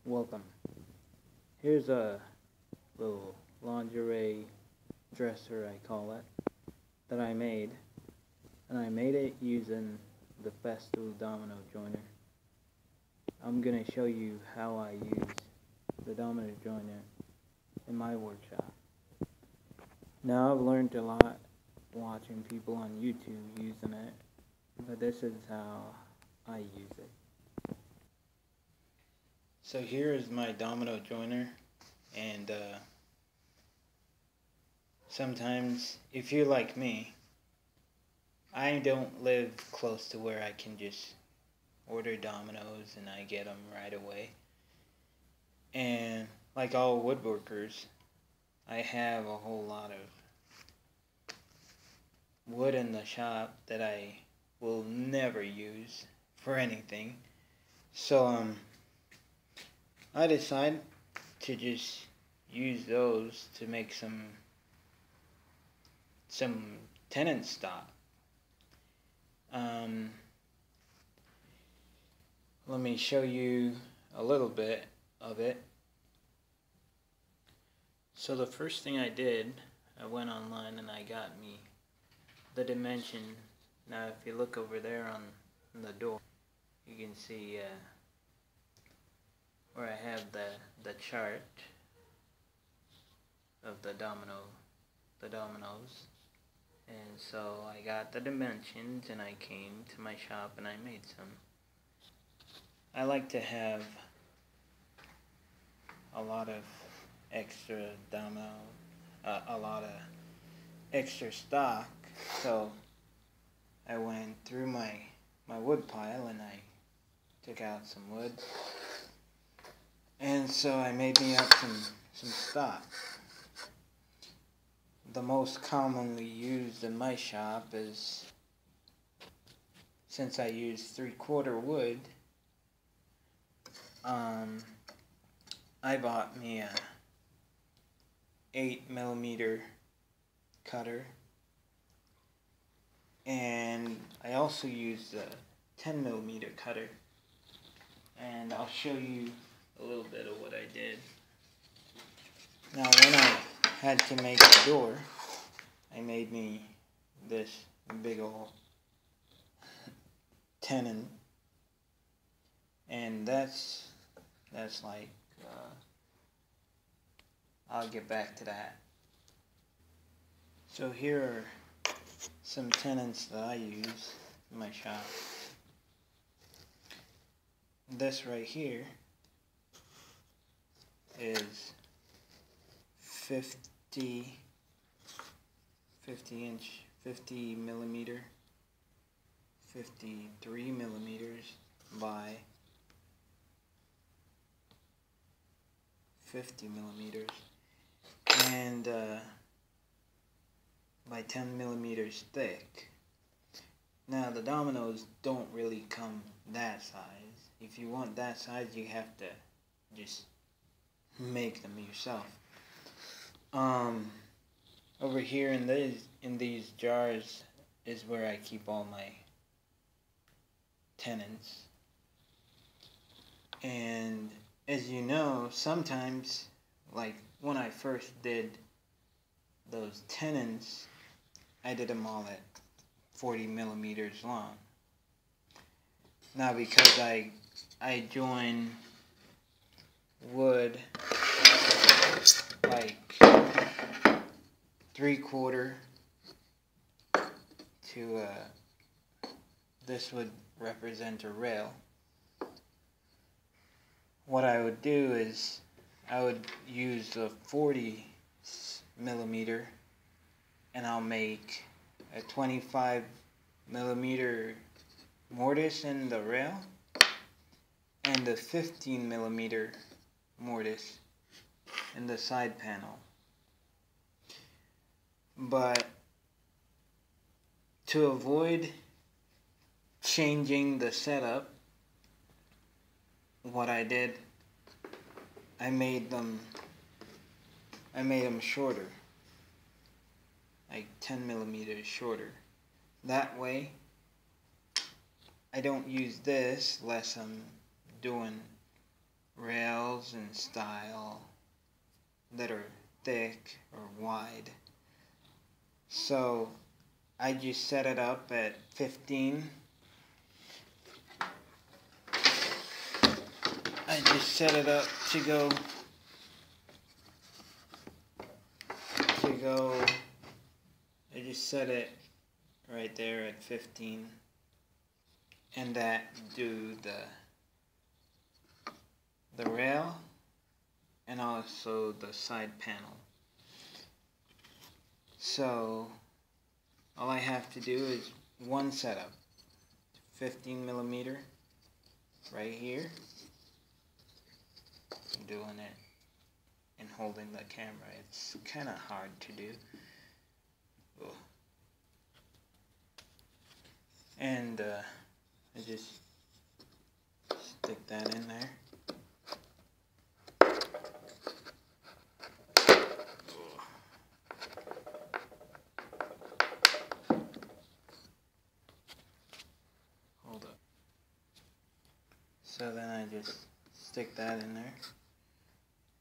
Welcome. Here's a little lingerie dresser, I call it, that I made. And I made it using the Festo Domino joiner. I'm going to show you how I use the Domino joiner in my workshop. Now, I've learned a lot watching people on YouTube using it, but this is how I use it. So here is my domino joiner, and sometimes, if you're like me, I don't live close to where I can just order dominoes and I get them right away. And like all woodworkers, I have a whole lot of wood in the shop that I will never use for anything. So I decided to just use those to make some Tenons stock. Let me show you a little bit of it. So the first thing I did, I went online and I got me the dimension. Now if you look over there on the door, you can see where I have the chart of the dominoes. And so I got the dimensions and I came to my shop and I made some. I like to have a lot of extra a lot of extra stock. So I went through my wood pile and I took out some wood. And so I made me up some stock. The most commonly used in my shop is, since I use 3/4 wood, I bought me a 8mm cutter, and I also used a 10mm cutter, and I'll show you a little bit of what I did. Now when I had to make a door, I made me this big old tenon, and that's like, I'll get back to that. So here are some tenons that I use in my shop. This right here is 50 millimeter, 53 millimeters by 50 millimeters, and by 10 millimeters thick. Now the dominoes don't really come that size. If you want that size, you have to just make them yourself. Over here in these jars is where I keep all my tenons. And as you know, sometimes, like when I first did those tenons, I did them all at 40 millimeters long. Now because I join wood like 3/4 to this would represent a rail. What I would do is I would use a 40 millimeter, and I'll make a 25 millimeter mortise in the rail and a 15 millimeter mortise in the side panel. But to avoid changing the setup, what I did, I made them shorter, like 10 millimeters shorter. That way I don't use this unless I'm doing rails in style that are thick or wide. So I just set it up at 15. I just set it up to go I just set it right there at 15, and that do the rail and also the side panel. So all I have to do is one setup, 15 millimeter right here. I'm doing it and holding the camera. It's kind of hard to do. Ugh. And I just stick that in there. Hold up. So then I just stick that in there.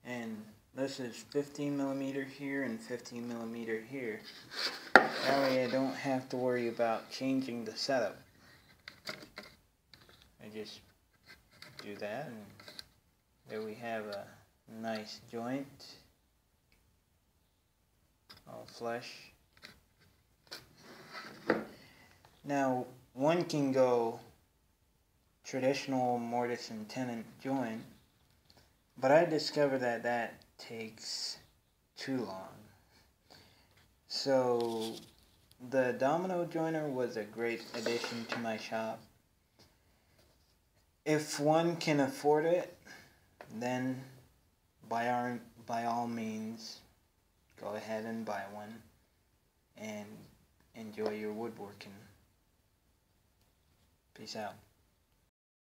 And this is 15 millimeter here and 15 millimeter here. That way I don't have to worry about changing the setup. I just do that, and there we have a nice joint, all flush. Now one can go traditional mortise and tenon joint, but I discovered that that takes too long. So the Domino joiner was a great addition to my shop. If one can afford it, then by all means, go ahead and buy one and enjoy your woodworking. Peace out.